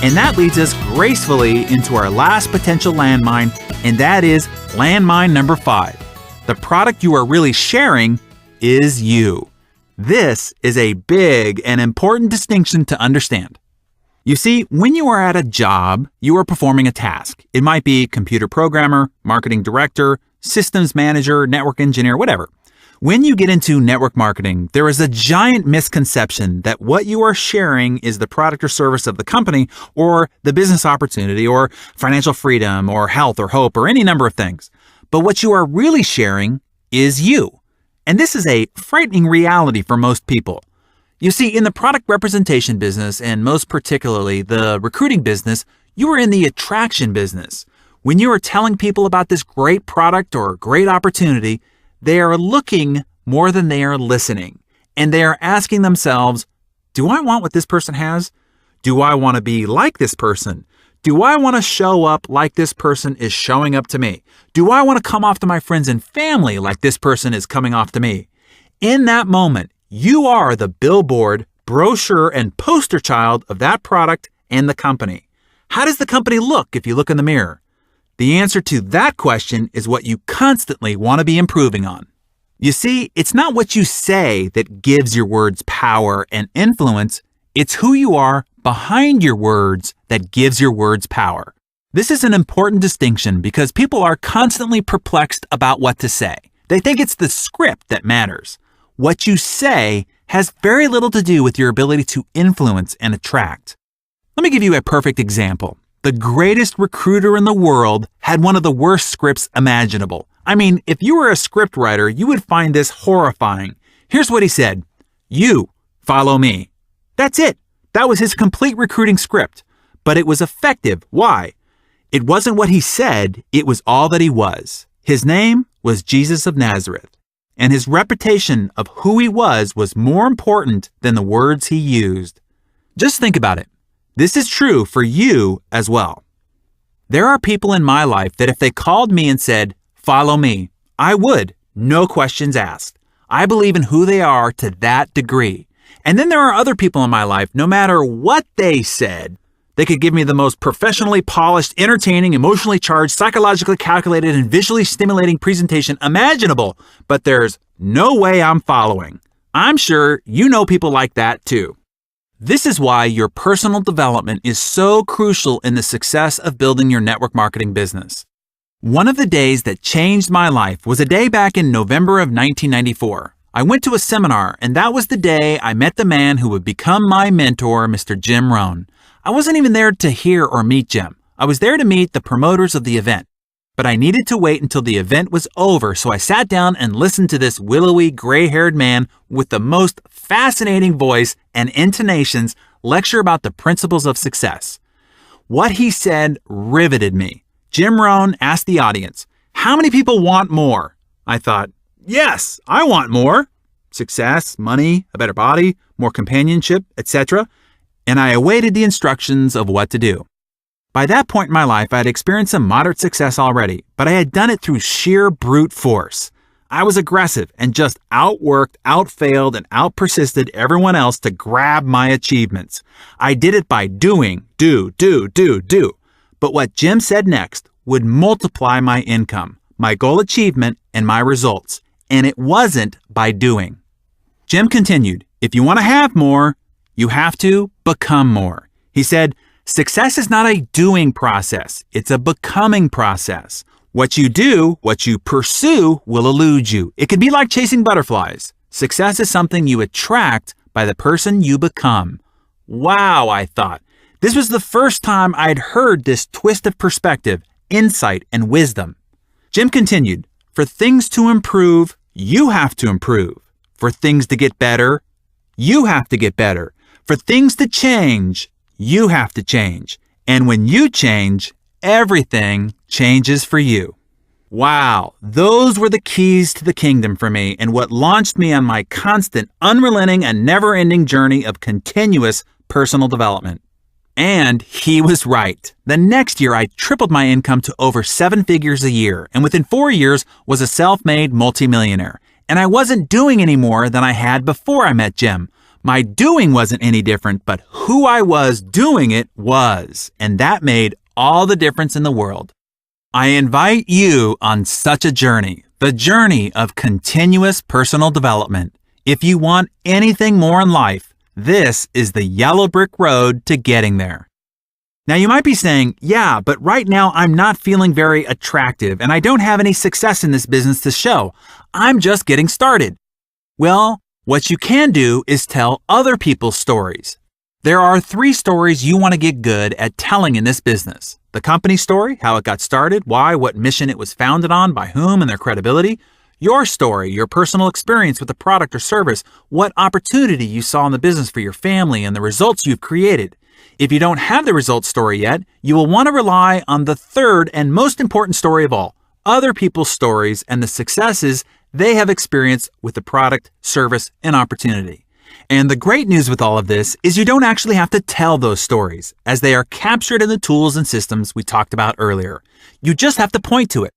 And that leads us gracefully into our last potential landmine, and that is landmine number 5. The product you are really sharing is you. This is a big and important distinction to understand. You see, when you are at a job, you are performing a task. It might be computer programmer, marketing director, systems manager, network engineer, whatever. When you get into network marketing, there is a giant misconception that what you are sharing is the product or service of the company or the business opportunity or financial freedom or health or hope or any number of things. But what you are really sharing is you. And this is a frightening reality for most people. You see, in the product representation business, and most particularly the recruiting business, you are in the attraction business. When you are telling people about this great product or great opportunity, they are looking more than they are listening. And they are asking themselves, do I want what this person has? Do I want to be like this person? Do I want to show up like this person is showing up to me? Do I want to come off to my friends and family like this person is coming off to me? In that moment, you are the billboard, brochure, and poster child of that product and the company. How does the company look if you look in the mirror? The answer to that question is what you constantly want to be improving on. You see, it's not what you say that gives your words power and influence. It's who you are behind your words that gives your words power. This is an important distinction because people are constantly perplexed about what to say. They think it's the script that matters. What you say has very little to do with your ability to influence and attract. Let me give you a perfect example. The greatest recruiter in the world had one of the worst scripts imaginable. I mean, if you were a script writer, you would find this horrifying. Here's what he said. You follow me. That's it. That was his complete recruiting script. But it was effective. Why? It wasn't what he said. It was all that he was. His name was Jesus of Nazareth. And his reputation of who he was more important than the words he used. Just think about it. This is true for you as well. There are people in my life that if they called me and said, follow me, I would, no questions asked. I believe in who they are to that degree. And then there are other people in my life, no matter what they said, they could give me the most professionally polished, entertaining, emotionally charged, psychologically calculated, and visually stimulating presentation imaginable, but there's no way I'm following. I'm sure you know people like that too. This is why your personal development is so crucial in the success of building your network marketing business. One of the days that changed my life was a day back in November of 1994. I went to a seminar, and that was the day I met the man who would become my mentor, Mr. Jim Rohn. I wasn't even there to hear or meet Jim. I was there to meet the promoters of the event. But I needed to wait until the event was over, so I sat down and listened to this willowy, gray-haired man with the most fascinating voice and intonations lecture about the principles of success. What he said riveted me. Jim Rohn asked the audience, how many people want more? I thought, yes, I want more. Success, money, a better body, more companionship, etc. And I awaited the instructions of what to do. By that point in my life, I had experienced some moderate success already, but I had done it through sheer brute force. I was aggressive and just outworked, outfailed, and outpersisted everyone else to grab my achievements. I did it by doing, do. But what Jim said next would multiply my income, my goal achievement, and my results. And it wasn't by doing. Jim continued, if you want to have more, you have to become more. He said, success is not a doing process. It's a becoming process. What you do, what you pursue, will elude you. It can be like chasing butterflies. Success is something you attract by the person you become. Wow, I thought. This was the first time I'd heard this twist of perspective, insight, and wisdom. Jim continued, for things to improve, you have to improve. For things to get better, you have to get better. For things to change, you have to change. And when you change, everything changes for you. Wow, those were the keys to the kingdom for me and what launched me on my constant, unrelenting, and never-ending journey of continuous personal development. And he was right. The next year, I tripled my income to over 7 figures a year, and within 4 years was a self-made multimillionaire. And I wasn't doing any more than I had before I met Jim. My doing wasn't any different, but who I was doing it was, and that made all the difference in the world. I invite you on such a journey, the journey of continuous personal development. If you want anything more in life, this is the yellow brick road to getting there. Now you might be saying, yeah, but right now I'm not feeling very attractive and I don't have any success in this business to show. I'm just getting started. Well, what you can do is tell other people's stories. There are 3 stories you want to get good at telling in this business. The company story, how it got started, why, what mission it was founded on, by whom, and their credibility. Your story, your personal experience with the product or service, what opportunity you saw in the business for your family, and the results you've created. If you don't have the results story yet, you will want to rely on the 3rd and most important story of all, other people's stories and the successes they have experienced with the product, service, and opportunity. And the great news with all of this is you don't actually have to tell those stories, as they are captured in the tools and systems we talked about earlier. You just have to point to it.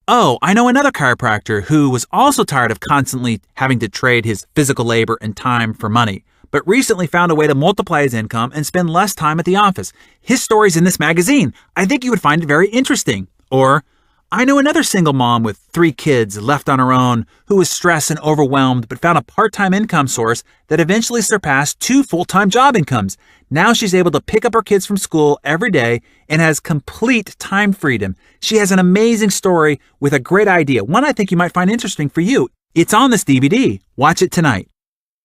Oh, I know another chiropractor who was also tired of constantly having to trade his physical labor and time for money, but recently found a way to multiply his income and spend less time at the office. His story's in this magazine. I think you would find it very interesting. Or, I know another single mom with 3 kids left on her own who was stressed and overwhelmed but found a part-time income source that eventually surpassed 2 full-time job incomes. Now she's able to pick up her kids from school every day and has complete time freedom. She has an amazing story with a great idea, one I think you might find interesting for you. It's on this DVD. Watch it tonight.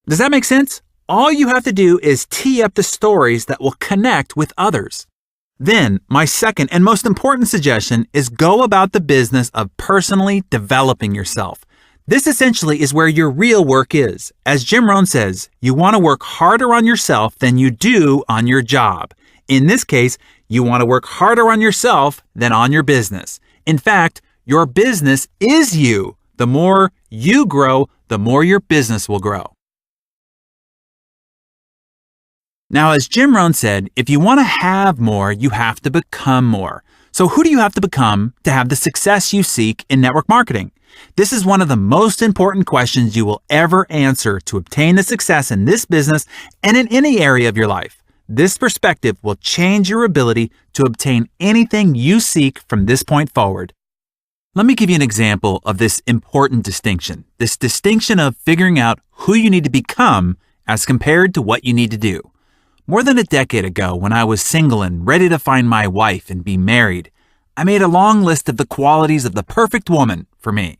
Does that make sense? All you have to do is tee up the stories that will connect with others. Then, my second and most important suggestion is go about the business of personally developing yourself. This essentially is where your real work is. As Jim Rohn says, you want to work harder on yourself than you do on your job. In this case, you want to work harder on yourself than on your business. In fact, your business is you. The more you grow, the more your business will grow. Now, as Jim Rohn said, if you want to have more, you have to become more. So who do you have to become to have the success you seek in network marketing? This is one of the most important questions you will ever answer to obtain the success in this business and in any area of your life. This perspective will change your ability to obtain anything you seek from this point forward. Let me give you an example of this important distinction. This distinction of figuring out who you need to become as compared to what you need to do. More than a decade ago, when I was single and ready to find my wife and be married, I made a long list of the qualities of the perfect woman for me.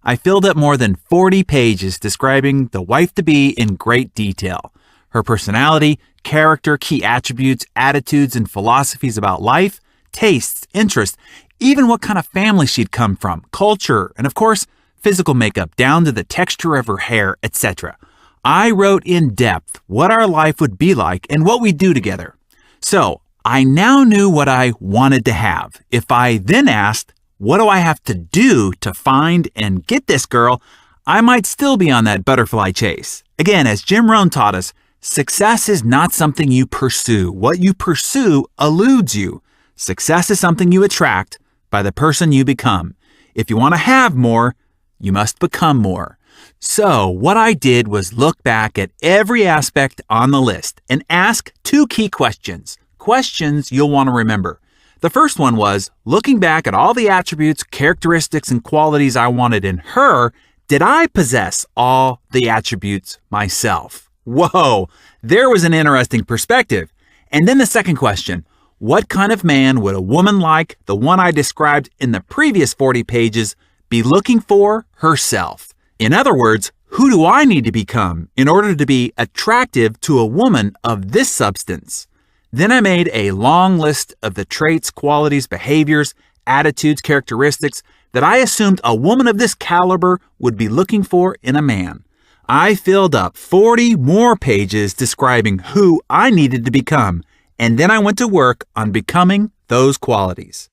I filled up more than 40 pages describing the wife-to-be in great detail. Her personality, character, key attributes, attitudes, and philosophies about life, tastes, interests, even what kind of family she'd come from, culture, and of course, physical makeup down to the texture of her hair, etc. I wrote in depth what our life would be like and what we'd do together. So I now knew what I wanted to have. If I then asked, what do I have to do to find and get this girl, I might still be on that butterfly chase. Again, as Jim Rohn taught us, success is not something you pursue. What you pursue eludes you. Success is something you attract by the person you become. If you want to have more, you must become more. So what I did was look back at every aspect on the list and ask 2 key questions. Questions you'll want to remember. The first one was, looking back at all the attributes, characteristics, and qualities I wanted in her, did I possess all the attributes myself? Whoa, there was an interesting perspective. And then the second question, what kind of man would a woman like the one I described in the previous 40 pages be looking for herself? In other words, who do I need to become in order to be attractive to a woman of this substance? Then I made a long list of the traits, qualities, behaviors, attitudes, characteristics that I assumed a woman of this caliber would be looking for in a man. I filled up 40 more pages describing who I needed to become, and then I went to work on becoming those qualities.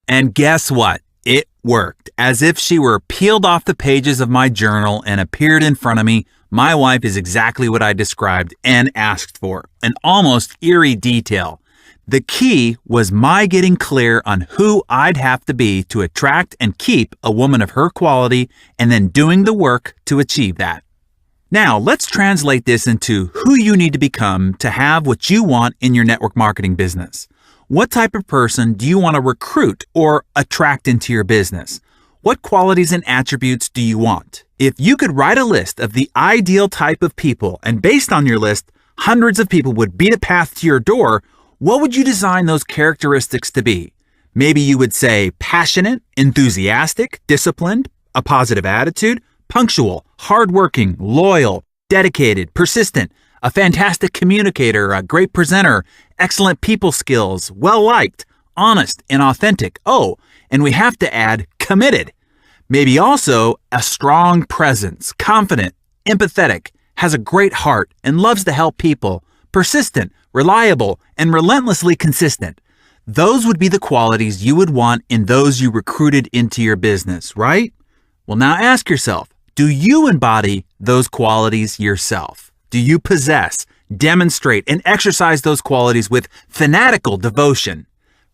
And guess what? It worked. As if she were peeled off the pages of my journal and appeared in front of me, my wife is exactly what I described and asked for, an almost eerie detail. The key was my getting clear on who I'd have to be to attract and keep a woman of her quality and then doing the work to achieve that. Now, let's translate this into who you need to become to have what you want in your network marketing business. What type of person do you want to recruit or attract into your business? What qualities and attributes do you want? If you could write a list of the ideal type of people, and based on your list, hundreds of people would beat a path to your door, what would you design those characteristics to be? Maybe you would say passionate, enthusiastic, disciplined, a positive attitude, punctual, hardworking, loyal, dedicated, persistent, a fantastic communicator, a great presenter, excellent people skills, well-liked, honest, and authentic. Oh, and we have to add committed. Maybe also a strong presence, confident, empathetic, has a great heart, and loves to help people, persistent, reliable, and relentlessly consistent. Those would be the qualities you would want in those you recruited into your business, right? Well, now ask yourself, do you embody those qualities yourself? Do you possess, demonstrate, and exercise those qualities with fanatical devotion?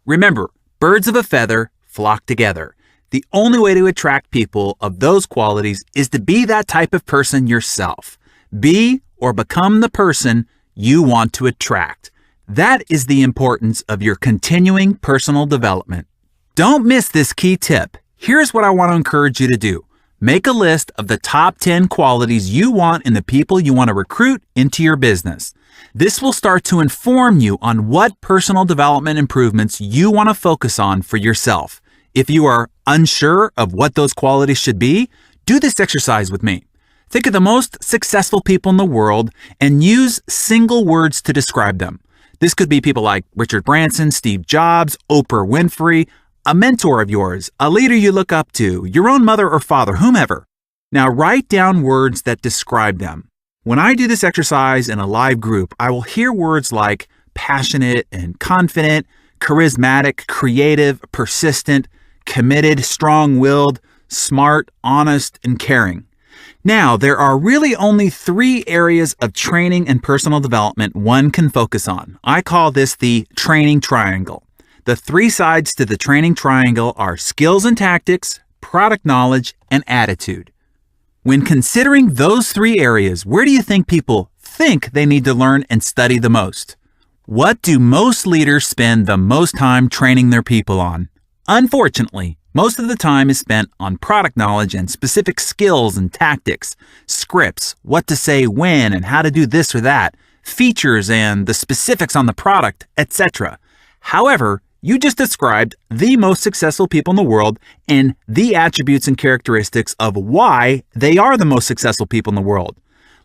Remember, birds of a feather flock together. The only way to attract people of those qualities is to be that type of person yourself. Be or become the person you want to attract. That is the importance of your continuing personal development. Don't miss this key tip. Here's what I want to encourage you to do. Make a list of the top 10 qualities you want in the people you want to recruit into your business. This will start to inform you on what personal development improvements you want to focus on for yourself. If you are unsure of what those qualities should be, do this exercise with me. Think of the most successful people in the world and use single words to describe them. This could be people like Richard Branson, Steve Jobs, Oprah Winfrey, a mentor of yours, a leader you look up to, your own mother or father, whomever. Now write down words that describe them. When I do this exercise in a live group, I will hear words like passionate and confident, charismatic, creative, persistent, committed, strong-willed, smart, honest, and caring. Now, there are really only 3 areas of training and personal development one can focus on. I call this the training triangle. The 3 sides to the training triangle are skills and tactics, product knowledge, and attitude. When considering those 3 areas, where do you think people think they need to learn and study the most? What do most leaders spend the most time training their people on? Unfortunately, most of the time is spent on product knowledge and specific skills and tactics, scripts, what to say when and how to do this or that, features and the specifics on the product, etc. However, you just described the most successful people in the world and the attributes and characteristics of why they are the most successful people in the world.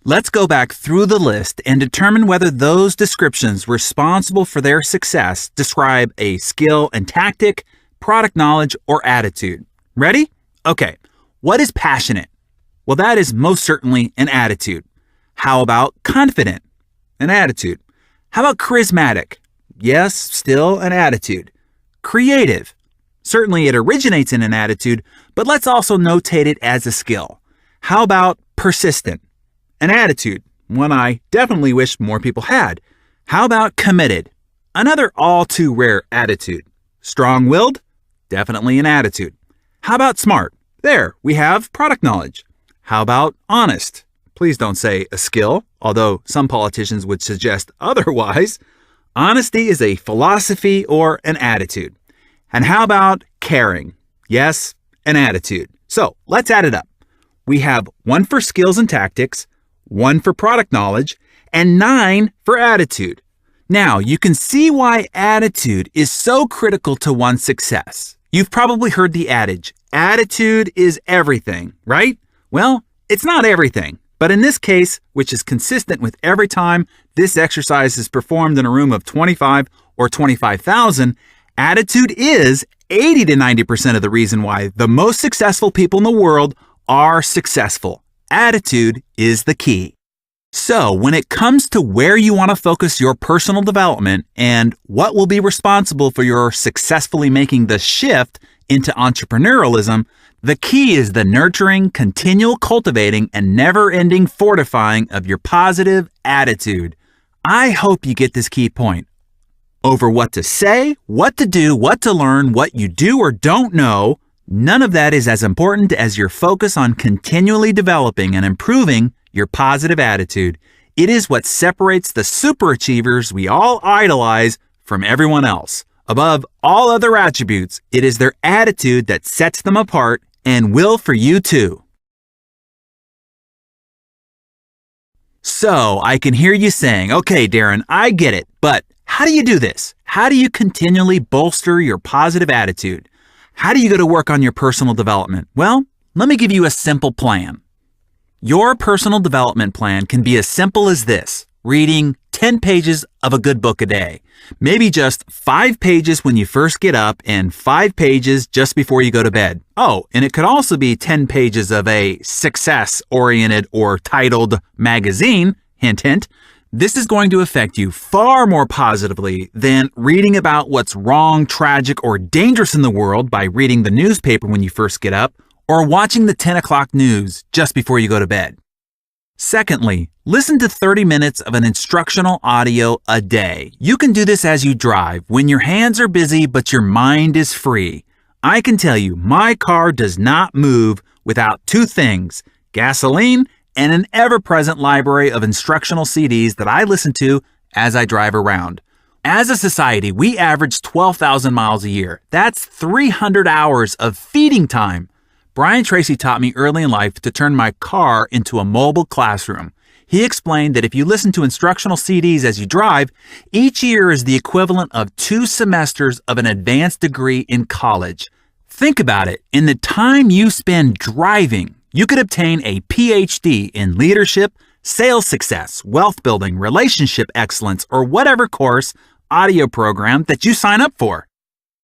Let's go back through the list and determine whether those descriptions responsible for their success describe a skill and tactic, product knowledge, or attitude. Ready? Okay. What is passionate? Well, that is most certainly an attitude. How about confident? An attitude. How about charismatic? Yes, still an attitude. Creative. Certainly it originates in an attitude, but let's also notate it as a skill. How about persistent? An attitude, one I definitely wish more people had. How about committed? Another all too rare attitude. Strong-willed? Definitely an attitude. How about smart? There, we have product knowledge. How about honest? Please don't say a skill, although some politicians would suggest otherwise. Honesty is a philosophy or an attitude. And how about caring? Yes, an attitude. So let's add it up. We have 1 for skills and tactics, 1 for product knowledge, and 9 for attitude. Now, you can see why attitude is so critical to one's success. You've probably heard the adage, attitude is everything, right? Well, it's not everything. But in this case, which is consistent with every time this exercise is performed in a room of 25 or 25,000, attitude is 80 to 90% of the reason why the most successful people in the world are successful. Attitude is the key. So when it comes to where you want to focus your personal development and what will be responsible for your successfully making the shift into entrepreneurialism, the key is the nurturing, continual cultivating, and never-ending fortifying of your positive attitude. I hope you get this key point. Over what to say, what to do, what to learn, what you do or don't know, none of that is as important as your focus on continually developing and improving your positive attitude. It is what separates the superachievers we all idolize from everyone else. Above all other attributes, it is their attitude that sets them apart and will for you too. So, I can hear you saying, okay, Darren, I get it, but how do you do this? How do you continually bolster your positive attitude? How do you go to work on your personal development? Well, let me give you a simple plan. Your personal development plan can be as simple as this: reading 10 pages of a good book a day. Maybe just 5 pages when you first get up and 5 pages just before you go to bed. Oh, and it could also be 10 pages of a success-oriented or titled magazine, hint, hint. This is going to affect you far more positively than reading about what's wrong, tragic, or dangerous in the world by reading the newspaper when you first get up, or watching the 10 o'clock news just before you go to bed. Secondly, listen to 30 minutes of an instructional audio a day. You can do this as you drive, when your hands are busy but your mind is free. I can tell you, my car does not move without 2 things: gasoline and an ever-present library of instructional CDs that I listen to as I drive around. As a society, we average 12,000 miles a year. That's 300 hours of feeding time. Brian Tracy taught me early in life to turn my car into a mobile classroom. He explained that if you listen to instructional CDs as you drive, each year is the equivalent of 2 semesters of an advanced degree in college. Think about it. In the time you spend driving, you could obtain a PhD in leadership, sales success, wealth building, relationship excellence, or whatever course, audio program that you sign up for.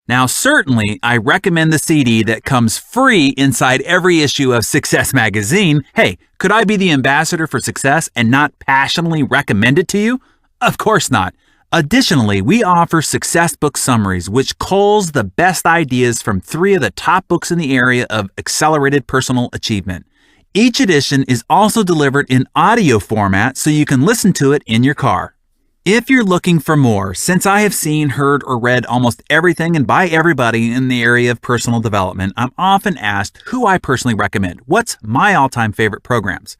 Now, certainly, I recommend the CD that comes free inside every issue of Success Magazine. Hey, could I be the ambassador for success and not passionately recommend it to you? Of course not. Additionally, we offer success book summaries, which culls the best ideas from 3 of the top books in the area of accelerated personal achievement. Each edition is also delivered in audio format so you can listen to it in your car. If you're looking for more, since I have seen, heard, or read almost everything and by everybody in the area of personal development, I'm often asked who I personally recommend. What's my all-time favorite programs?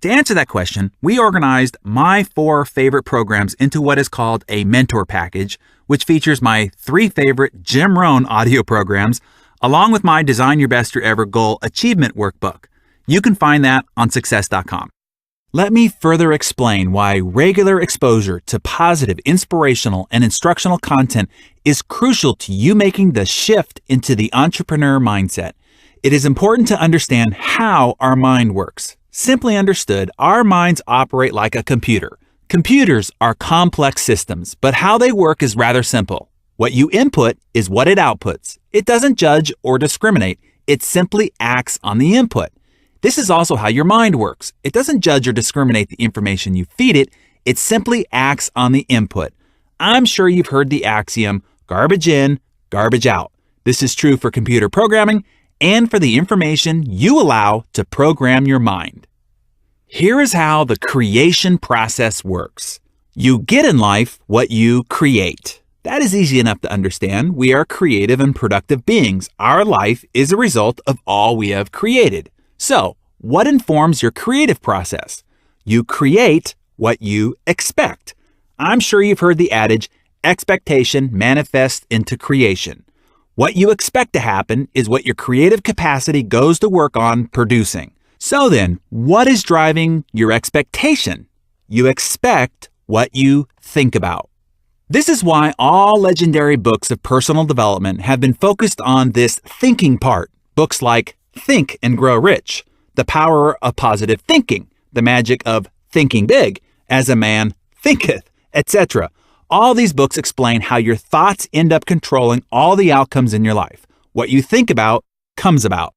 To answer that question, we organized my 4 favorite programs into what is called a mentor package, which features my 3 favorite Jim Rohn audio programs, along with my Design Your Best Year Ever Goal Achievement Workbook. You can find that on success.com. Let me further explain why regular exposure to positive, inspirational, and instructional content is crucial to you making the shift into the entrepreneur mindset. It is important to understand how our mind works. Simply understood, our minds operate like a computer. Computers are complex systems, but how they work is rather simple. What you input is what it outputs. It doesn't judge or discriminate. It simply acts on the input. This is also how your mind works. It doesn't judge or discriminate the information you feed it. It simply acts on the input. I'm sure you've heard the axiom, garbage in, garbage out. This is true for computer programming and for the information you allow to program your mind. Here is how the creation process works. You get in life what you create. That is easy enough to understand. We are creative and productive beings. Our life is a result of all we have created. So, what informs your creative process? You create what you expect. I'm sure you've heard the adage, expectation manifests into creation. What you expect to happen is what your creative capacity goes to work on producing. So then, what is driving your expectation? You expect what you think about. This is why all legendary books of personal development have been focused on this thinking part. Books like Think and Grow Rich, The Power of Positive Thinking, The Magic of Thinking Big, As a Man Thinketh, etc. All these books explain how your thoughts end up controlling all the outcomes in your life. What you think about comes about.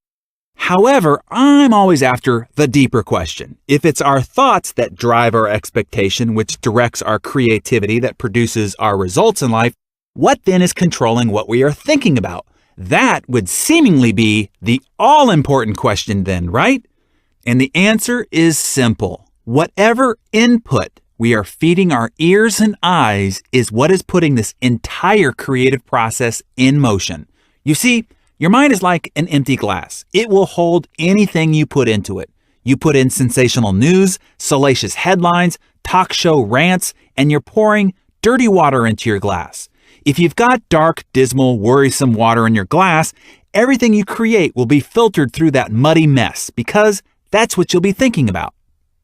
However, I'm always after the deeper question. If it's our thoughts that drive our expectation, which directs our creativity that produces our results in life, what then is controlling what we are thinking about? That would seemingly be the all-important question then, right? And the answer is simple. Whatever input we are feeding our ears and eyes is what is putting this entire creative process in motion. You see, your mind is like an empty glass. It will hold anything you put into it. You put in sensational news, salacious headlines, talk show rants, and you're pouring dirty water into your glass. If you've got dark, dismal, worrisome water in your glass, everything you create will be filtered through that muddy mess because that's what you'll be thinking about.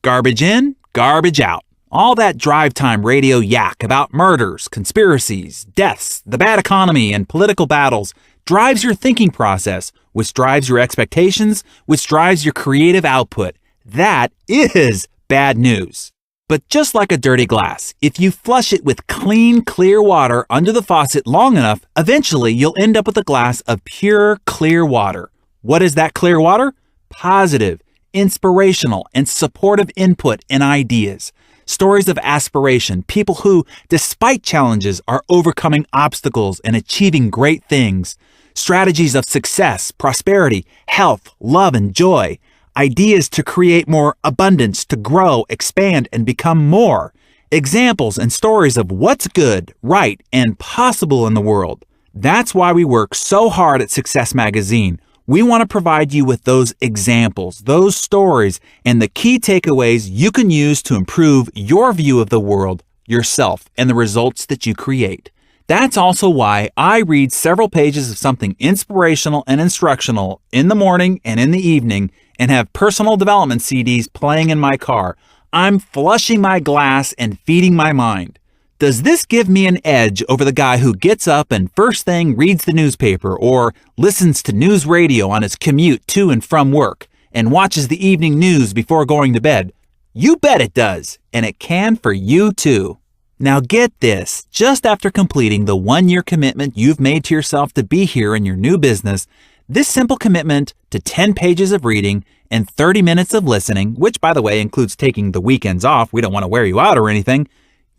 Garbage in, garbage out. All that drive time radio yak about murders, conspiracies, deaths, the bad economy, and political battles drives your thinking process, which drives your expectations, which drives your creative output. That is bad news. But just like a dirty glass, if you flush it with clean, clear water under the faucet long enough, eventually you'll end up with a glass of pure, clear water. What is that clear water? Positive, inspirational, and supportive input and ideas. Stories of aspiration, people who, despite challenges, are overcoming obstacles and achieving great things. Strategies of success, prosperity, health, love, and joy. Ideas to create more abundance, to grow, expand, and become more. Examples and stories of what's good, right, and possible in the world. That's why we work so hard at Success Magazine. We want to provide you with those examples, those stories, and the key takeaways you can use to improve your view of the world, yourself, and the results that you create. That's also why I read several pages of something inspirational and instructional in the morning and in the evening and have personal development CDs playing in my car. I'm flushing my glass and feeding my mind. Does this give me an edge over the guy who gets up and first thing reads the newspaper or listens to news radio on his commute to and from work and watches the evening news before going to bed? You bet it does, and it can for you too. Now get this, just after completing the 1-year commitment you've made to yourself to be here in your new business, this simple commitment to 10 pages of reading and 30 minutes of listening, which by the way includes taking the weekends off, we don't want to wear you out or anything,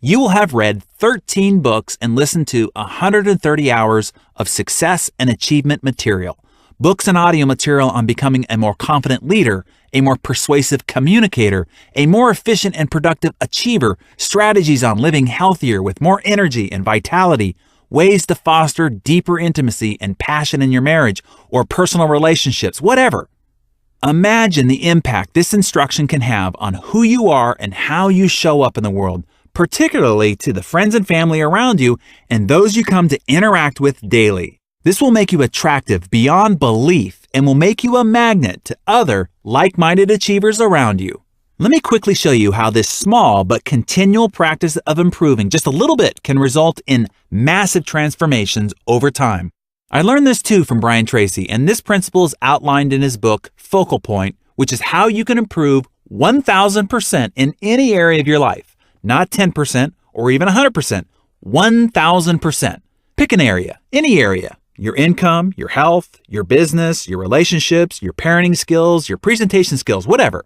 you will have read 13 books and listened to 130 hours of success and achievement material. Books and audio material on becoming a more confident leader, a more persuasive communicator, a more efficient and productive achiever, strategies on living healthier with more energy and vitality, ways to foster deeper intimacy and passion in your marriage or personal relationships, whatever. Imagine the impact this instruction can have on who you are and how you show up in the world, particularly to the friends and family around you and those you come to interact with daily. This will make you attractive beyond belief and will make you a magnet to other like-minded achievers around you. Let me quickly show you how this small but continual practice of improving just a little bit can result in massive transformations over time. I learned this too from Brian Tracy, and this principle is outlined in his book, Focal Point, which is how you can improve 1,000% in any area of your life. Not 10% or even 100%, 1,000%. Pick an area, any area. Your income, your health, your business, your relationships, your parenting skills, your presentation skills, whatever.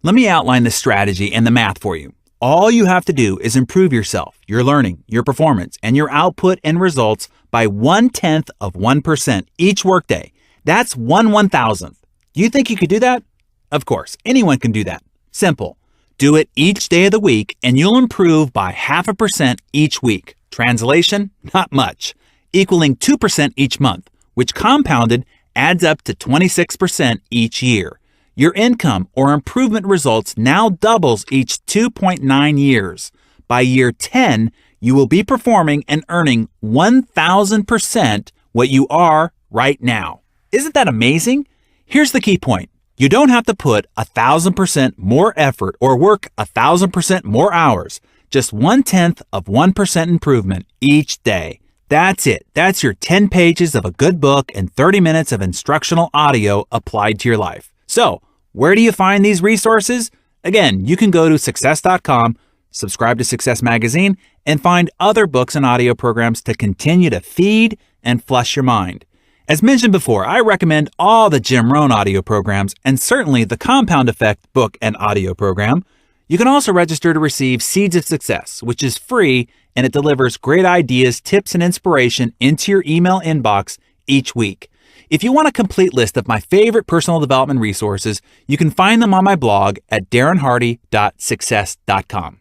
Let me outline the strategy and the math for you. All you have to do is improve yourself, your learning, your performance, and your output and results by 0.1% each workday. That's 1/1,000th. Do you think you could do that? Of course, anyone can do that. Simple. Do it each day of the week and you'll improve by 0.5% each week. Translation, not much, equaling 2% each month, which compounded adds up to 26% each year. Your income or improvement results now doubles each 2.9 years. By year 10, you will be performing and earning 1,000% what you are right now. Isn't that amazing? Here's the key point. You don't have to put 1,000% more effort or work 1,000% more hours. Just 0.1% improvement each day. That's it. That's your 10 pages of a good book and 30 minutes of instructional audio applied to your life. So, where do you find these resources? Again, you can go to success.com, subscribe to Success Magazine, and find other books and audio programs to continue to feed and flush your mind. As mentioned before, I recommend all the Jim Rohn audio programs and certainly the Compound Effect book and audio program. You can also register to receive Seeds of Success, which is free and it delivers great ideas, tips, and inspiration into your email inbox each week. If you want a complete list of my favorite personal development resources, you can find them on my blog at darrenhardy.success.com.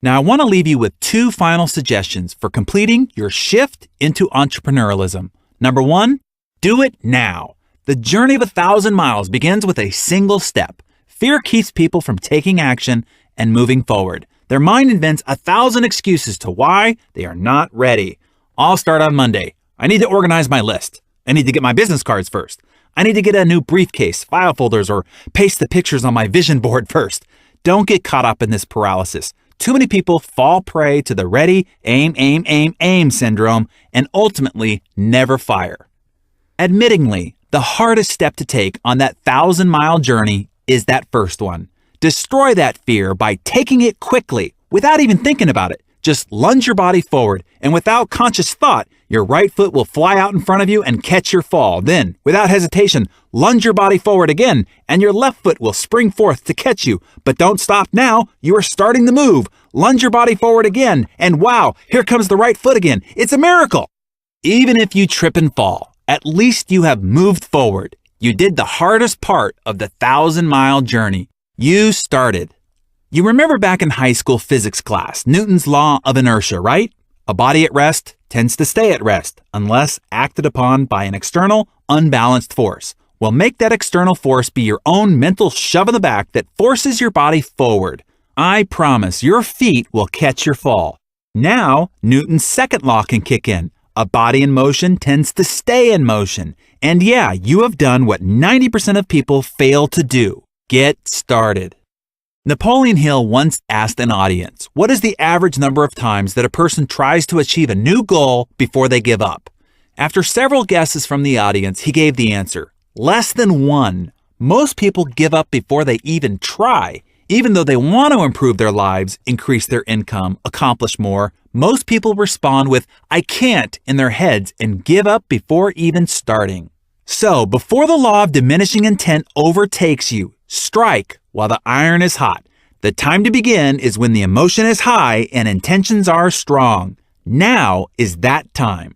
Now, I want to leave you with 2 final suggestions for completing your shift into entrepreneurialism. Number 1, do it now. The journey of 1,000 miles begins with a single step. Fear keeps people from taking action and moving forward. Their mind invents 1,000 excuses to why they are not ready. I'll start on Monday. I need to organize my list. I need to get my business cards first. I need to get a new briefcase, file folders, or paste the pictures on my vision board first. Don't get caught up in this paralysis. Too many people fall prey to the ready, aim syndrome and ultimately never fire. Admittingly, the hardest step to take on that 1,000-mile journey is that first one. Destroy that fear by taking it quickly without even thinking about it. Just lunge your body forward, and without conscious thought, your right foot will fly out in front of you and catch your fall. Then, without hesitation, lunge your body forward again, and your left foot will spring forth to catch you. But don't stop now. You are starting the move. Lunge your body forward again, and wow, here comes the right foot again. It's a miracle. Even if you trip and fall, at least you have moved forward. You did the hardest part of the 1,000-mile journey. You started. You remember back in high school physics class, Newton's law of inertia, right? A body at rest tends to stay at rest unless acted upon by an external, unbalanced force. Well, make that external force be your own mental shove in the back that forces your body forward. I promise your feet will catch your fall. Now, Newton's second law can kick in. A body in motion tends to stay in motion. And yeah, you have done what 90% of people fail to do. Get started. Napoleon Hill once asked an audience, what is the average number of times that a person tries to achieve a new goal before they give up? After several guesses from the audience, he gave the answer, less than 1. Most people give up before they even try. Even though they want to improve their lives, increase their income, accomplish more, most people respond with, I can't, in their heads and give up before even starting. So, before the law of diminishing intent overtakes you, strike while the iron is hot. The time to begin is when the emotion is high and intentions are strong. Now is that time.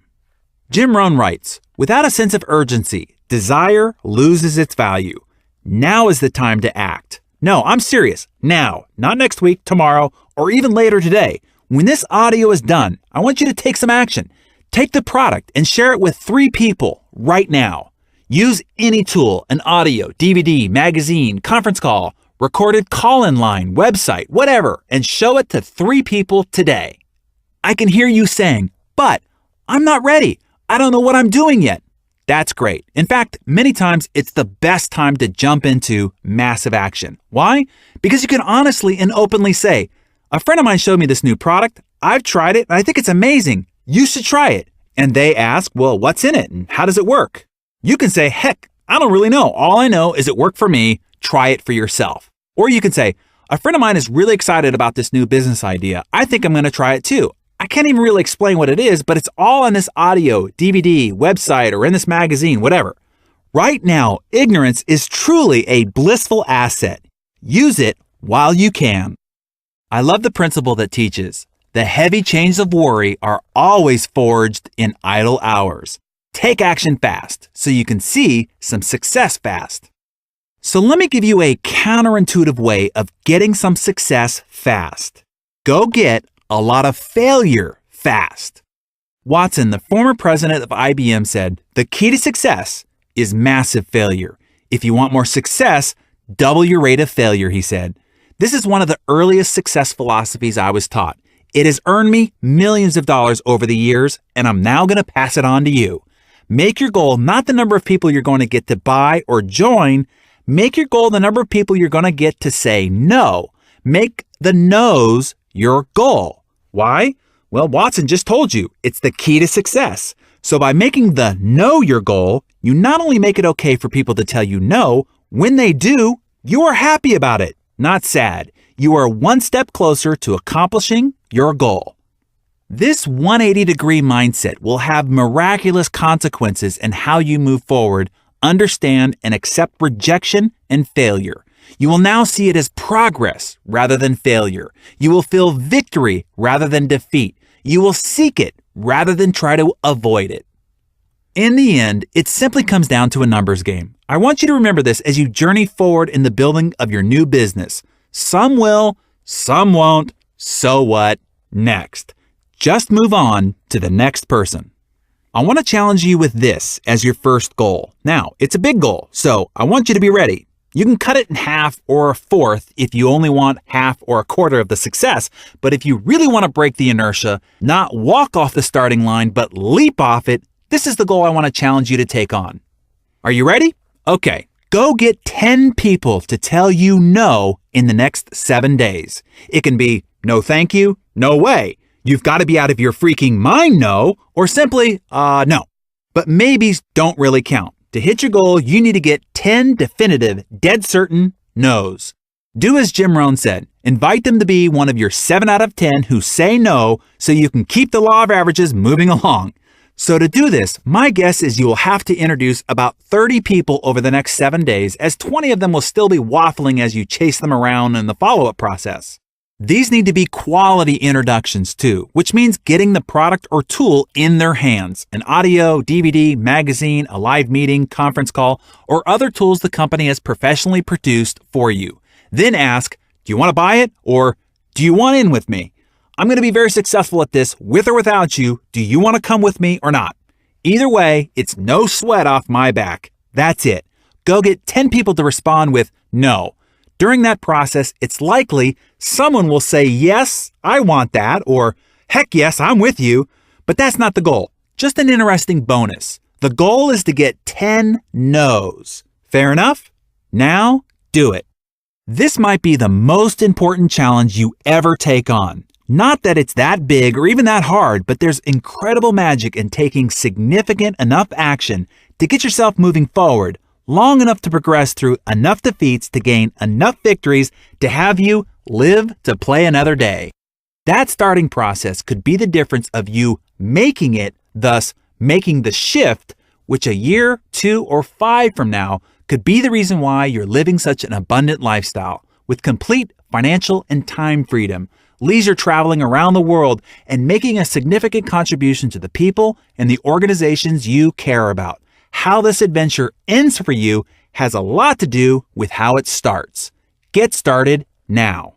Jim Rohn writes, without a sense of urgency, desire loses its value. Now is the time to act. No, I'm serious. Now, not next week, tomorrow, or even later today. When this audio is done, I want you to take some action. Take the product and share it with 3 people right now. Use any tool, an audio, DVD, magazine, conference call, recorded call-in line, website, whatever, and show it to 3 people today. I can hear you saying, but I'm not ready. I don't know what I'm doing yet. That's great. In fact, many times it's the best time to jump into massive action. Why? Because you can honestly and openly say, a friend of mine showed me this new product. I've tried it and I think it's amazing. You should try it. And they ask, well, what's in it and how does it work? You can say, heck, I don't really know. All I know is it worked for me. Try it for yourself. Or you can say, a friend of mine is really excited about this new business idea. I think I'm going to try it too. I can't even really explain what it is, but it's all in this audio, DVD, website, or in this magazine, whatever. Right now, ignorance is truly a blissful asset. Use it while you can. I love the principle that teaches, the heavy chains of worry are always forged in idle hours. Take action fast so you can see some success fast. So let me give you a counterintuitive way of getting some success fast. Go get a lot of failure fast. Watson, the former president of IBM, said, the key to success is massive failure. If you want more success, double your rate of failure, he said. This is one of the earliest success philosophies I was taught. It has earned me millions of dollars over the years, and I'm now going to pass it on to you. Make your goal not the number of people you're going to get to buy or join. Make your goal the number of people you're going to get to say no. Make the no's your goal. Why? Well, Watson just told you, it's the key to success. So by making the no your goal, you not only make it okay for people to tell you no, when they do, you are happy about it, not sad. You are one step closer to accomplishing your goal. This 180-degree mindset will have miraculous consequences in how you move forward, understand, and accept rejection and failure. You will now see it as progress rather than failure. You will feel victory rather than defeat. You will seek it rather than try to avoid it. In the end, it simply comes down to a numbers game. I want you to remember this as you journey forward in the building of your new business. Some will, some won't. So what? Next. Just move on to the next person. I want to challenge you with this as your first goal. Now, it's a big goal, so I want you to be ready. You can cut it in half or a fourth if you only want half or a quarter of the success, but if you really want to break the inertia, not walk off the starting line, but leap off it, this is the goal I want to challenge you to take on. Are you ready? Okay, go get 10 people to tell you no in the next 7 days. It can be no thank you, no way. You've got to be out of your freaking mind no, or simply, no. But maybes don't really count. To hit your goal, you need to get 10 definitive, dead certain no's. Do as Jim Rohn said. Invite them to be one of your 7 out of 10 who say no so you can keep the law of averages moving along. So to do this, my guess is you will have to introduce about 30 people over the next 7 days, as 20 of them will still be waffling as you chase them around in the follow-up process. These need to be quality introductions too, which means getting the product or tool in their hands. An audio, DVD, magazine, a live meeting, conference call, or other tools the company has professionally produced for you. Then ask, do you want to buy it? Or do you want in with me? I'm going to be very successful at this with or without you. Do you want to come with me or not? Either way, it's no sweat off my back. That's it. Go get 10 people to respond with no. During that process, it's likely someone will say, yes, I want that, or heck yes, I'm with you. But that's not the goal. Just an interesting bonus. The goal is to get 10 no's. Fair enough? Now, do it. This might be the most important challenge you ever take on. Not that it's that big or even that hard, but there's incredible magic in taking significant enough action to get yourself moving forward long enough to progress through enough defeats to gain enough victories to have you live to play another day. That starting process could be the difference of you making it, thus making the shift, which a year, 2, or 5 from now could be the reason why you're living such an abundant lifestyle with complete financial and time freedom, leisure traveling around the world, and making a significant contribution to the people and the organizations you care about. How this adventure ends for you has a lot to do with how it starts. Get started now.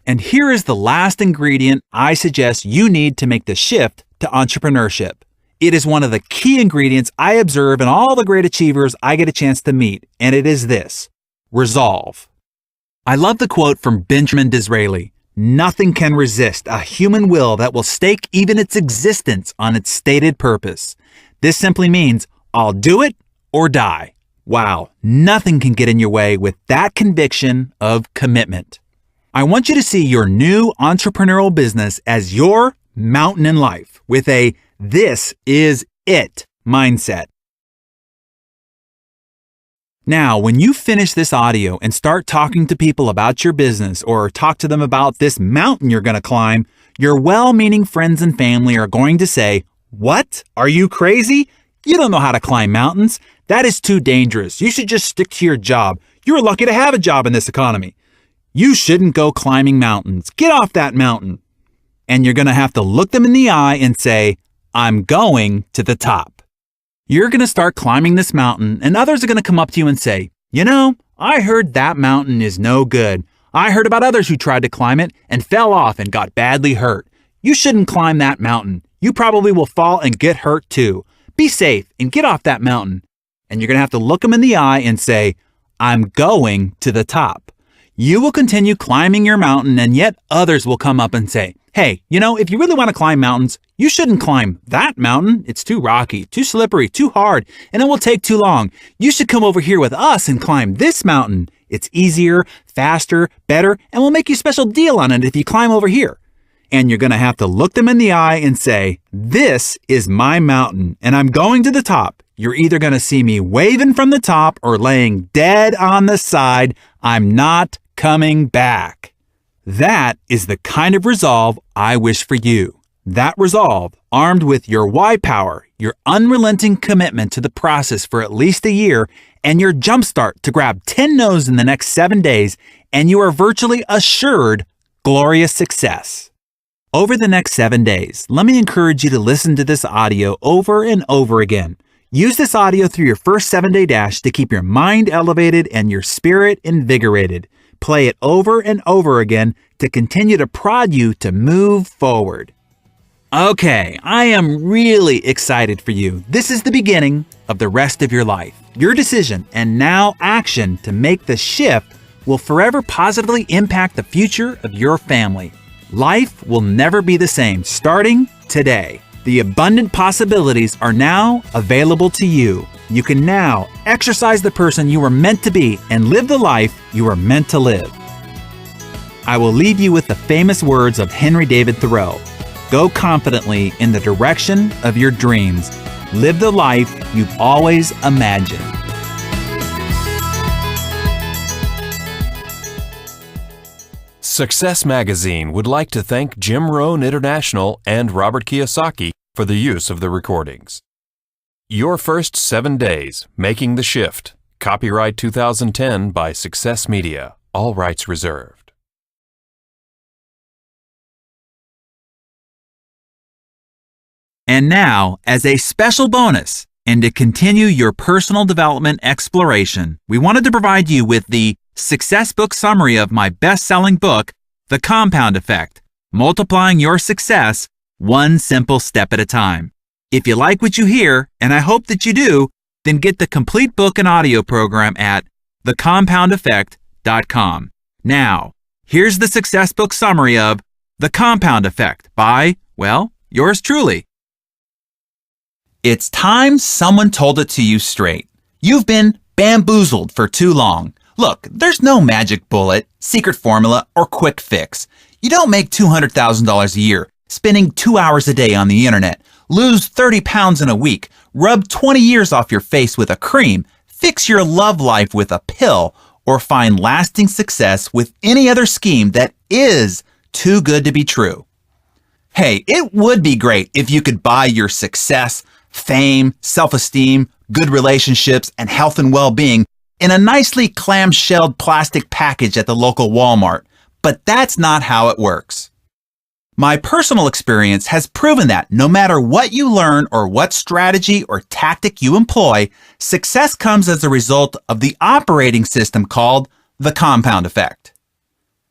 And here is the last ingredient I suggest you need to make the shift to entrepreneurship. It is one of the key ingredients I observe in all the great achievers I get a chance to meet, and it is this: resolve. I love the quote from Benjamin Disraeli: "Nothing can resist a human will that will stake even its existence on its stated purpose." This simply means I'll do it or die. Wow, nothing can get in your way with that conviction of commitment. I want you to see your new entrepreneurial business as your mountain in life with a "this is it" mindset. Now, when you finish this audio and start talking to people about your business or talk to them about this mountain you're going to climb, your well-meaning friends and family are going to say, "What? Are you crazy? You don't know how to climb mountains. That is too dangerous. You should just stick to your job. You're lucky to have a job in this economy. You shouldn't go climbing mountains. Get off that mountain." And you're going to have to look them in the eye and say, "I'm going to the top." You're going to start climbing this mountain, and others are going to come up to you and say, "You know, I heard that mountain is no good. I heard about others who tried to climb it and fell off and got badly hurt. You shouldn't climb that mountain. You probably will fall and get hurt too. Be safe and get off that mountain." And you're going to have to look them in the eye and say, "I'm going to the top." You will continue climbing your mountain, and yet others will come up and say, "Hey, you know, if you really want to climb mountains, you shouldn't climb that mountain. It's too rocky, too slippery, too hard, and it will take too long. You should come over here with us and climb this mountain. It's easier, faster, better, and we'll make you a special deal on it if you climb over here." And you're going to have to look them in the eye and say, "This is my mountain, and I'm going to the top." You're either going to see me waving from the top or laying dead on the side. I'm not coming back. That is the kind of resolve I wish for you. That resolve, armed with your why power, your unrelenting commitment to the process for at least a year, and your jumpstart to grab 10 no's in the next 7 days, and you are virtually assured glorious success. Over the next 7 days, let me encourage you to listen to this audio over and over again. Use this audio through your first 7-day dash to keep your mind elevated and your spirit invigorated. Play it over and over again to continue to prod you to move forward. Okay, I am really excited for you. This is the beginning of the rest of your life. Your decision and now action to make the shift will forever positively impact the future of your family. Life will never be the same starting today. The abundant possibilities are now available to you. You can now exercise the person you were meant to be and live the life you were meant to live. I will leave you with the famous words of Henry David Thoreau. Go confidently in the direction of your dreams. Live the life you've always imagined. Success Magazine would like to thank Jim Rohn International and Robert Kiyosaki for the use of the recordings. Your First 7 Days, Making the Shift. Copyright 2010 by Success Media. All rights reserved. And now, as a special bonus, and to continue your personal development exploration, we wanted to provide you with the Success Book summary of my best-selling book, The Compound Effect, Multiplying Your Success One Simple Step at a Time. If you like what you hear, and I hope that you do, then get the complete book and audio program at thecompoundeffect.com. Now, here's the Success Book summary of The Compound Effect by, well, yours truly. It's time someone told it to you straight. You've been bamboozled for too long. Look, there's no magic bullet, secret formula, or quick fix. You don't make $200,000 a year, spending 2 hours a day on the internet, lose 30 pounds in a week, rub 20 years off your face with a cream, fix your love life with a pill, or find lasting success with any other scheme that is too good to be true. Hey, it would be great if you could buy your success, fame, self-esteem, good relationships, and health and well-being in a nicely clamshelled plastic package at the local Walmart, but that's not how it works. My personal experience has proven that no matter what you learn or what strategy or tactic you employ, success comes as a result of the operating system called the compound effect.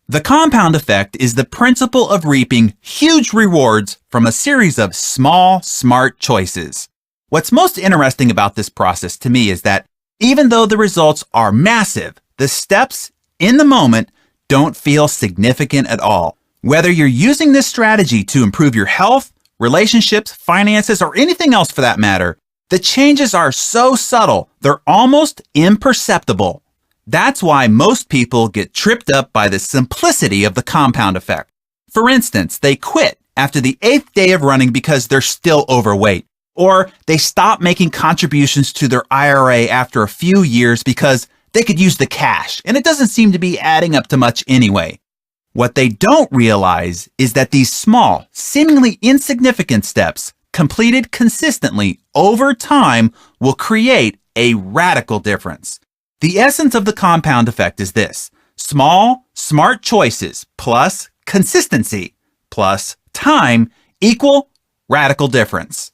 The compound effect is the principle of reaping huge rewards from a series of small, smart choices. What's most interesting about this process to me is that even though the results are massive, the steps in the moment don't feel significant at all. Whether you're using this strategy to improve your health, relationships, finances, or anything else for that matter, the changes are so subtle, they're almost imperceptible. That's why most people get tripped up by the simplicity of the compound effect. For instance, they quit after the 8th day of running because they're still overweight. Or they stop making contributions to their IRA after a few years because they could use the cash, and it doesn't seem to be adding up to much anyway. What they don't realize is that these small, seemingly insignificant steps, completed consistently over time, will create a radical difference. The essence of the compound effect is this: small, smart choices plus consistency plus time equal radical difference.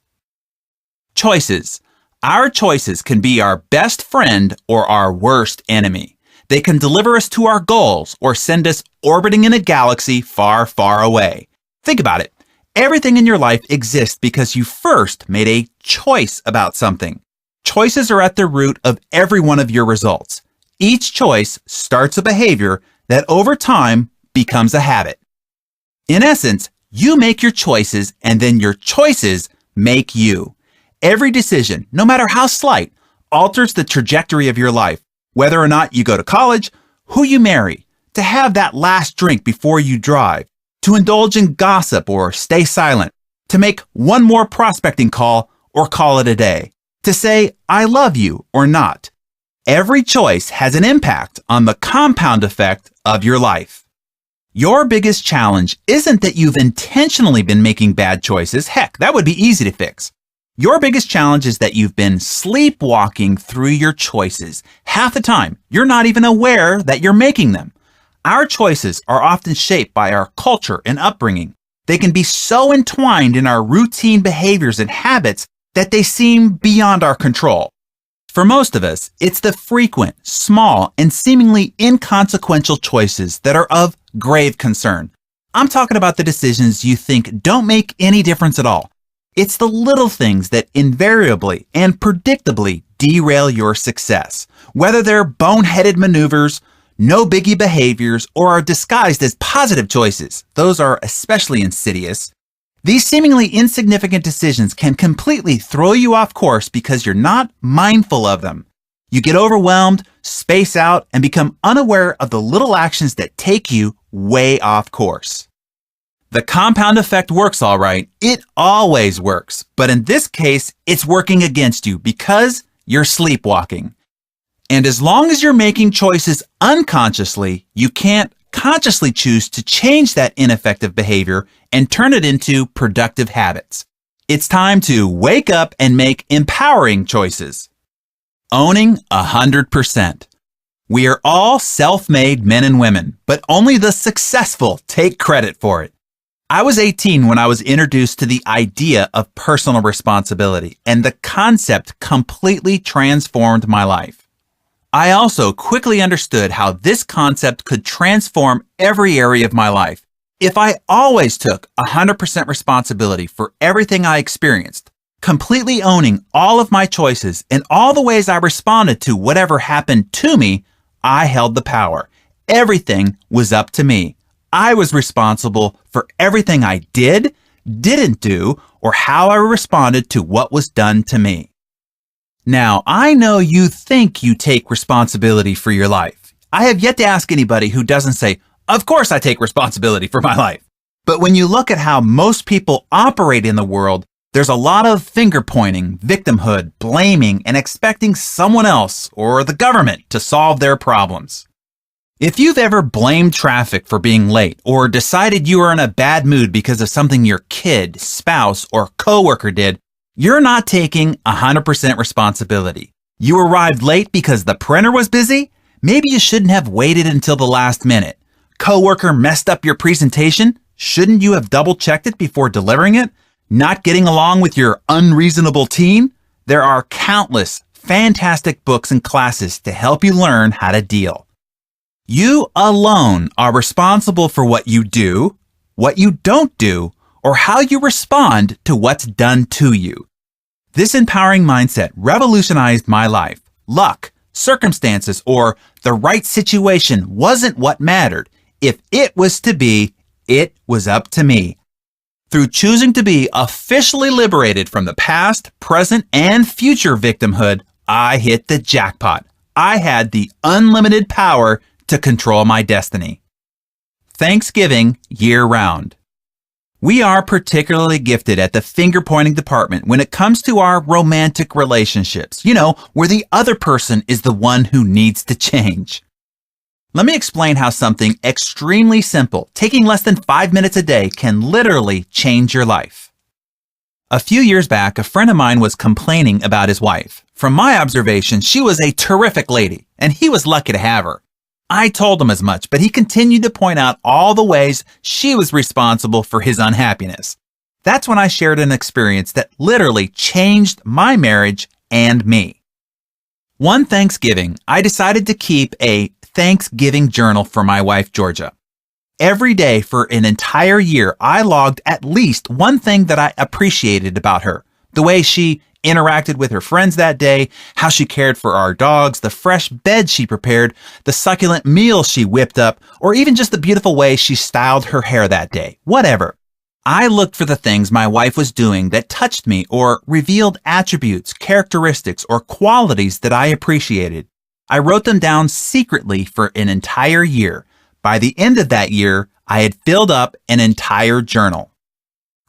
Choices. Our choices can be our best friend or our worst enemy. They can deliver us to our goals or send us orbiting in a galaxy far, far away. Think about it. Everything in your life exists because you first made a choice about something. Choices are at the root of every one of your results. Each choice starts a behavior that over time becomes a habit. In essence, you make your choices and then your choices make you. Every decision, no matter how slight, alters the trajectory of your life. Whether or not you go to college, who you marry, to have that last drink before you drive, to indulge in gossip or stay silent, to make one more prospecting call or call it a day, to say, I love you or not. Every choice has an impact on the compound effect of your life. Your biggest challenge isn't that you've intentionally been making bad choices. Heck, that would be easy to fix. Your biggest challenge is that you've been sleepwalking through your choices. Half the time, you're not even aware that you're making them. Our choices are often shaped by our culture and upbringing. They can be so entwined in our routine behaviors and habits that they seem beyond our control. For most of us, it's the frequent, small, and seemingly inconsequential choices that are of grave concern. I'm talking about the decisions you think don't make any difference at all. It's the little things that invariably and predictably derail your success, whether they're boneheaded maneuvers, no biggie behaviors, or are disguised as positive choices. Those are especially insidious. These seemingly insignificant decisions can completely throw you off course because you're not mindful of them. You get overwhelmed, space out, and become unaware of the little actions that take you way off course. The compound effect works all right. It always works. But in this case, it's working against you because you're sleepwalking. And as long as you're making choices unconsciously, you can't consciously choose to change that ineffective behavior and turn it into productive habits. It's time to wake up and make empowering choices. Owning 100%. We are all self-made men and women, but only the successful take credit for it. I was 18 when I was introduced to the idea of personal responsibility, and the concept completely transformed my life. I also quickly understood how this concept could transform every area of my life. If I always took 100% responsibility for everything I experienced, completely owning all of my choices and all the ways I responded to whatever happened to me, I held the power. Everything was up to me. I was responsible for everything I did, didn't do, or how I responded to what was done to me. Now, I know you think you take responsibility for your life. I have yet to ask anybody who doesn't say, "Of course I take responsibility for my life." But when you look at how most people operate in the world, there's a lot of finger pointing, victimhood, blaming, and expecting someone else or the government to solve their problems. If you've ever blamed traffic for being late or decided you were in a bad mood because of something your kid, spouse, or coworker did, you're not taking 100% responsibility. You arrived late because the printer was busy? Maybe you shouldn't have waited until the last minute. Coworker messed up your presentation? Shouldn't you have double-checked it before delivering it? Not getting along with your unreasonable teen? There are countless fantastic books and classes to help you learn how to deal. You alone are responsible for what you do, what you don't do, or how you respond to what's done to you. This empowering mindset revolutionized my life. Luck, circumstances, or the right situation wasn't what mattered. If it was to be, it was up to me. Through choosing to be officially liberated from the past, present, and future victimhood, I hit the jackpot. I had the unlimited power to control my destiny. Thanksgiving year-round. We are particularly gifted at the finger-pointing department when it comes to our romantic relationships, where the other person is the one who needs to change. Let me explain how something extremely simple, taking less than 5 minutes a day, can literally change your life. A few years back, a friend of mine was complaining about his wife. From my observation, she was a terrific lady, and he was lucky to have her. I told him as much, but he continued to point out all the ways she was responsible for his unhappiness. That's when I shared an experience that literally changed my marriage and me. One Thanksgiving, I decided to keep a Thanksgiving journal for my wife, Georgia. Every day for an entire year, I logged at least one thing that I appreciated about her. The way she interacted with her friends that day, how she cared for our dogs, the fresh bed she prepared, the succulent meal she whipped up, or even just the beautiful way she styled her hair that day. Whatever. I looked for the things my wife was doing that touched me or revealed attributes, characteristics, or qualities that I appreciated. I wrote them down secretly for an entire year. By the end of that year, I had filled up an entire journal.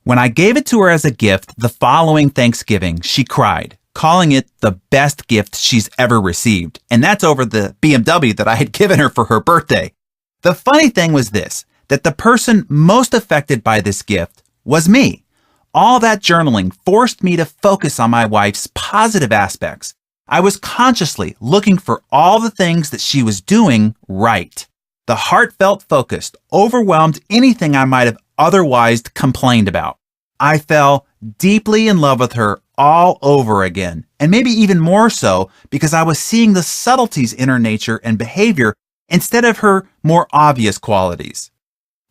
When I gave it to her as a gift the following Thanksgiving, she cried, calling it the best gift she's ever received. And that's over the BMW that I had given her for her birthday. The funny thing was this, that the person most affected by this gift was me. All that journaling forced me to focus on my wife's positive aspects. I was consciously looking for all the things that she was doing right. The heartfelt focus overwhelmed anything I might have otherwise complained about. I fell deeply in love with her all over again, and maybe even more so because I was seeing the subtleties in her nature and behavior instead of her more obvious qualities.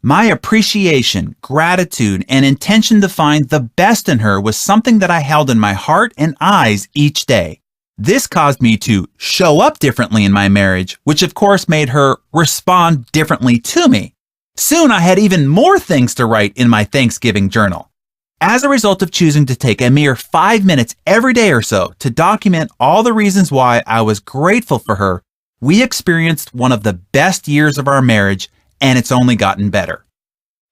My appreciation, gratitude, and intention to find the best in her was something that I held in my heart and eyes each day. This caused me to show up differently in my marriage, which of course made her respond differently to me. Soon I had even more things to write in my Thanksgiving journal. As a result of choosing to take a mere 5 minutes every day or so to document all the reasons why I was grateful for her, we experienced one of the best years of our marriage, and it's only gotten better.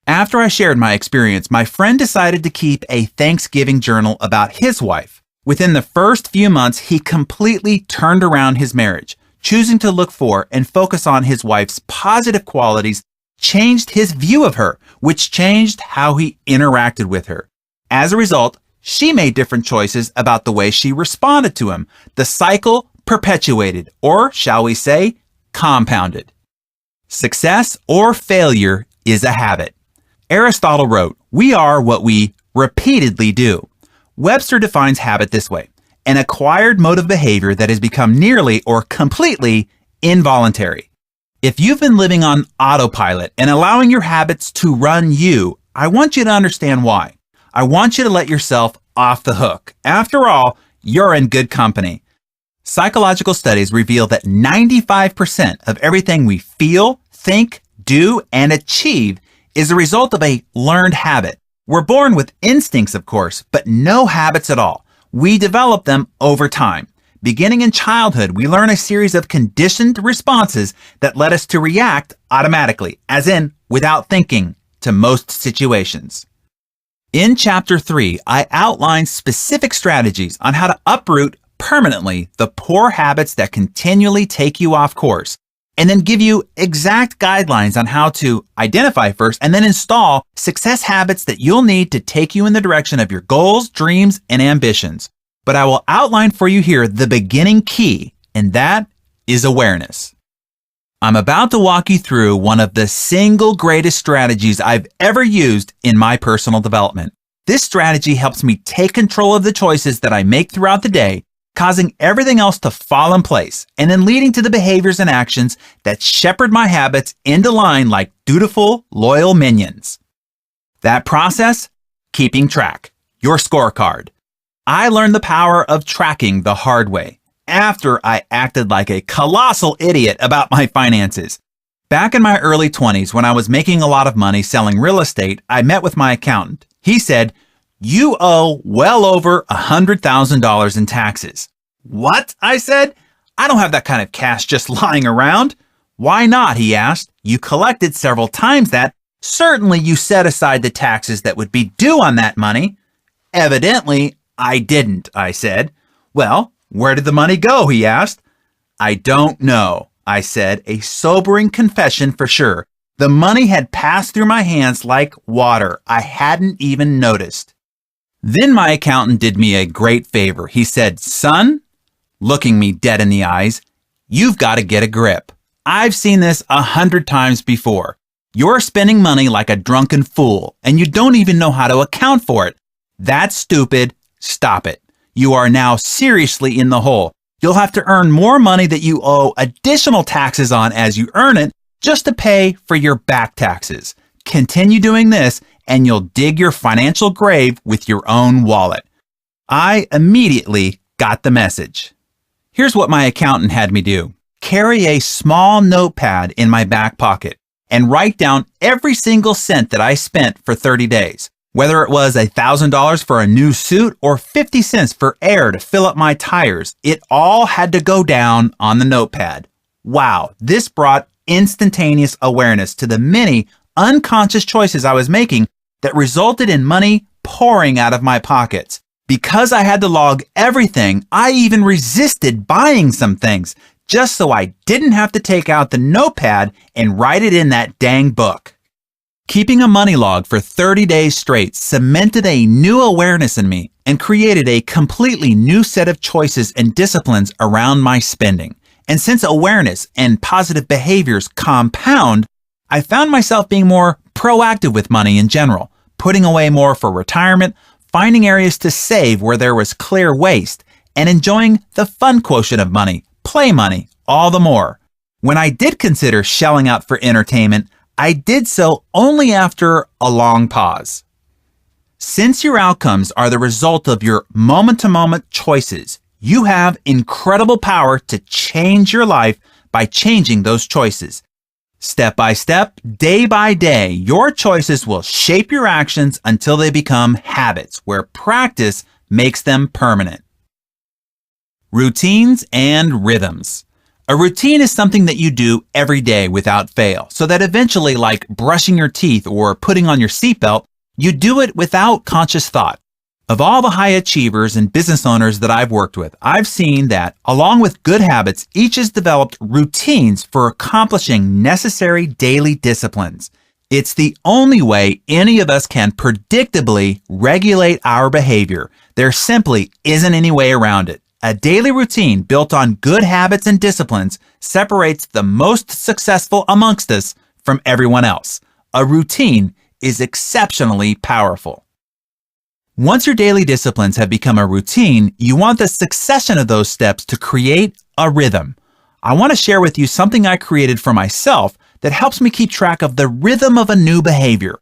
After I shared my experience, my friend decided to keep a Thanksgiving journal about his wife. Within the first few months, he completely turned around his marriage, choosing to look for and focus on his wife's positive qualities, changed his view of her, which changed how he interacted with her. As a result, she made different choices about the way she responded to him. The cycle perpetuated, or shall we say, compounded. Success or failure is a habit. Aristotle wrote, "We are what we repeatedly do." Webster defines habit this way: an acquired mode of behavior that has become nearly or completely involuntary. If you've been living on autopilot and allowing your habits to run you, I want you to understand why. I want you to let yourself off the hook. After all, you're in good company. Psychological studies reveal that 95% of everything we feel, think, do, and achieve is a result of a learned habit. We're born with instincts, of course, but no habits at all. We develop them over time. Beginning in childhood, we learn a series of conditioned responses that led us to react automatically, as in without thinking, to most situations. In Chapter 3, I outline specific strategies on how to uproot permanently the poor habits that continually take you off course, and then give you exact guidelines on how to identify first and then install success habits that you'll need to take you in the direction of your goals, dreams, and ambitions. But I will outline for you here the beginning key, and that is awareness. I'm about to walk you through one of the single greatest strategies I've ever used in my personal development. This strategy helps me take control of the choices that I make throughout the day, causing everything else to fall in place, and then leading to the behaviors and actions that shepherd my habits into line like dutiful, loyal minions. That process? Keeping track. Your scorecard. I learned the power of tracking the hard way after I acted like a colossal idiot about my finances. Back in my early 20s, when I was making a lot of money selling real estate, I met with my accountant. He said, "You owe well over $100,000 in taxes." "What?" I said. "I don't have that kind of cash just lying around." "Why not?" he asked. "You collected several times that. Certainly you set aside the taxes that would be due on that money." "Evidently, I didn't," I said. "Well, where did the money go?" he asked. "I don't know," I said, a sobering confession for sure. The money had passed through my hands like water. I hadn't even noticed. Then my accountant did me a great favor. He said, "Son," looking me dead in the eyes, "you've got to get a grip. I've seen this 100 times before. You're spending money like a drunken fool, and you don't even know how to account for it. That's stupid. Stop it. You are now seriously in the hole. You'll have to earn more money that you owe additional taxes on as you earn it just to pay for your back taxes. Continue doing this, and you'll dig your financial grave with your own wallet." I immediately got the message. Here's what my accountant had me do. Carry a small notepad in my back pocket and write down every single cent that I spent for 30 days. Whether it was $1,000 for a new suit or 50 cents for air to fill up my tires, it all had to go down on the notepad. Wow, this brought instantaneous awareness to the many unconscious choices I was making that resulted in money pouring out of my pockets. Because I had to log everything, I even resisted buying some things just so I didn't have to take out the notepad and write it in that dang book. Keeping a money log for 30 days straight cemented a new awareness in me and created a completely new set of choices and disciplines around my spending. And since awareness and positive behaviors compound, I found myself being more proactive with money in general, putting away more for retirement, finding areas to save where there was clear waste, and enjoying the fun quotient of money, play money, all the more. When I did consider shelling out for entertainment, I did so only after a long pause. Since your outcomes are the result of your moment-to-moment choices, you have incredible power to change your life by changing those choices. Step by step, day by day, your choices will shape your actions until they become habits, where practice makes them permanent. Routines and rhythms. A routine is something that you do every day without fail, so that eventually, like brushing your teeth or putting on your seatbelt, you do it without conscious thought. Of all the high achievers and business owners that I've worked with, I've seen that, along with good habits, each has developed routines for accomplishing necessary daily disciplines. It's the only way any of us can predictably regulate our behavior. There simply isn't any way around it. A daily routine built on good habits and disciplines separates the most successful amongst us from everyone else. A routine is exceptionally powerful. Once your daily disciplines have become a routine, you want the succession of those steps to create a rhythm. I want to share with you something I created for myself that helps me keep track of the rhythm of a new behavior.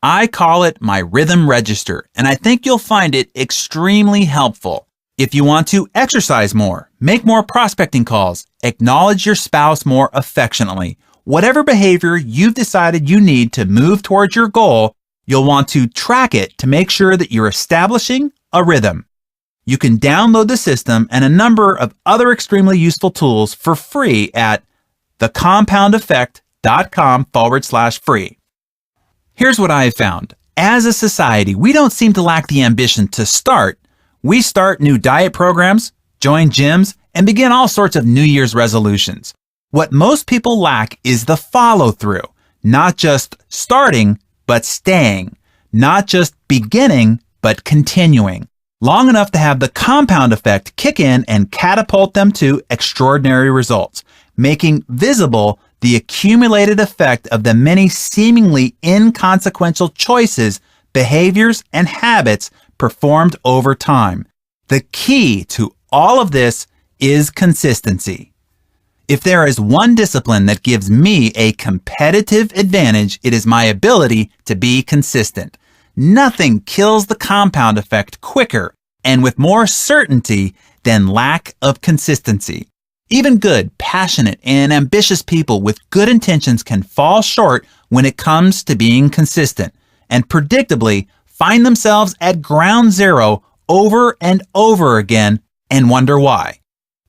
I call it my rhythm register, and I think you'll find it extremely helpful. If you want to exercise more, make more prospecting calls, acknowledge your spouse more affectionately, whatever behavior you've decided you need to move towards your goal, you'll want to track it to make sure that you're establishing a rhythm. You can download the system and a number of other extremely useful tools for free at thecompoundeffect.com/free. Here's what I have found. As a society, we don't seem to lack the ambition to start. We start new diet programs, join gyms, and begin all sorts of New Year's resolutions. What most people lack is the follow-through, not just starting, but staying, not just beginning, but continuing, long enough to have the compound effect kick in and catapult them to extraordinary results, making visible the accumulated effect of the many seemingly inconsequential choices, behaviors, and habits performed over time. The key to all of this is consistency. If there is one discipline that gives me a competitive advantage, it is my ability to be consistent. Nothing kills the compound effect quicker and with more certainty than lack of consistency. Even good, passionate, and ambitious people with good intentions can fall short when it comes to being consistent and predictably find themselves at ground zero over and over again and wonder why.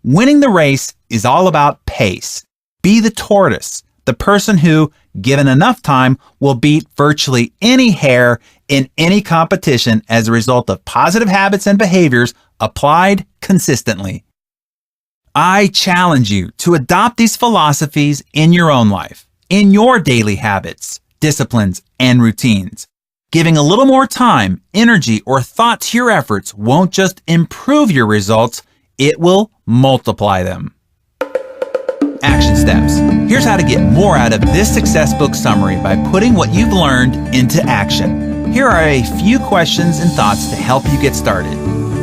Winning the race is all about pace. Be the tortoise, the person who, given enough time, will beat virtually any hare in any competition as a result of positive habits and behaviors applied consistently. I challenge you to adopt these philosophies in your own life, in your daily habits, disciplines, and routines. Giving a little more time, energy, or thought to your efforts won't just improve your results, it will multiply them. Action steps. Here's how to get more out of this success book summary by putting what you've learned into action. Here are a few questions and thoughts to help you get started.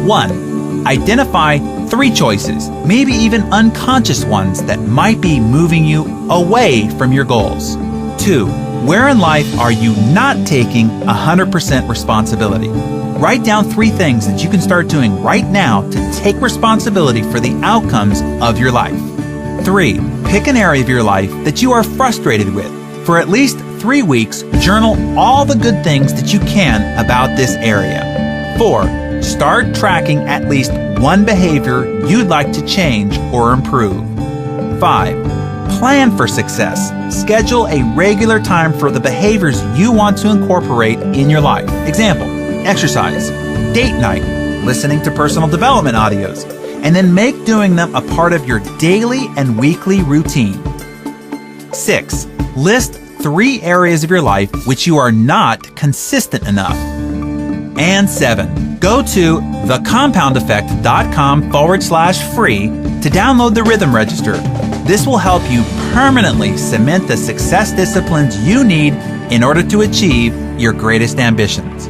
1. Identify 3 choices, maybe even unconscious ones, that might be moving you away from your goals. 2. Where in life are you not taking 100% responsibility? Write down 3 things that you can start doing right now to take responsibility for the outcomes of your life. 3. Pick an area of your life that you are frustrated with. For at least 3 weeks, journal all the good things that you can about this area. 4. Start tracking at least one behavior you'd like to change or improve. 5. Plan for success. Schedule a regular time for the behaviors you want to incorporate in your life. Example, exercise, date night, listening to personal development audios, and then make doing them a part of your daily and weekly routine. 6. List 3 areas of your life which you are not consistent enough. And 7. Go to thecompoundeffect.com/free to download the Rhythm Register. This will help you permanently cement the success disciplines you need in order to achieve your greatest ambitions.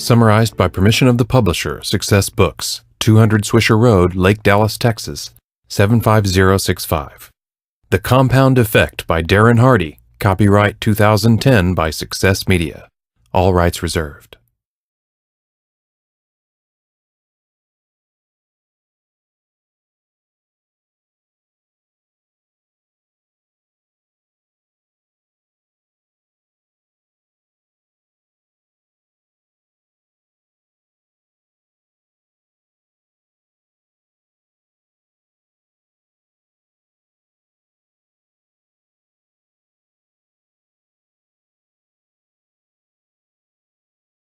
Summarized by permission of the publisher, Success Books, 200 Swisher Road, Lake Dallas, Texas, 75065. The Compound Effect by Darren Hardy, Copyright 2010 by Success Media. All rights reserved.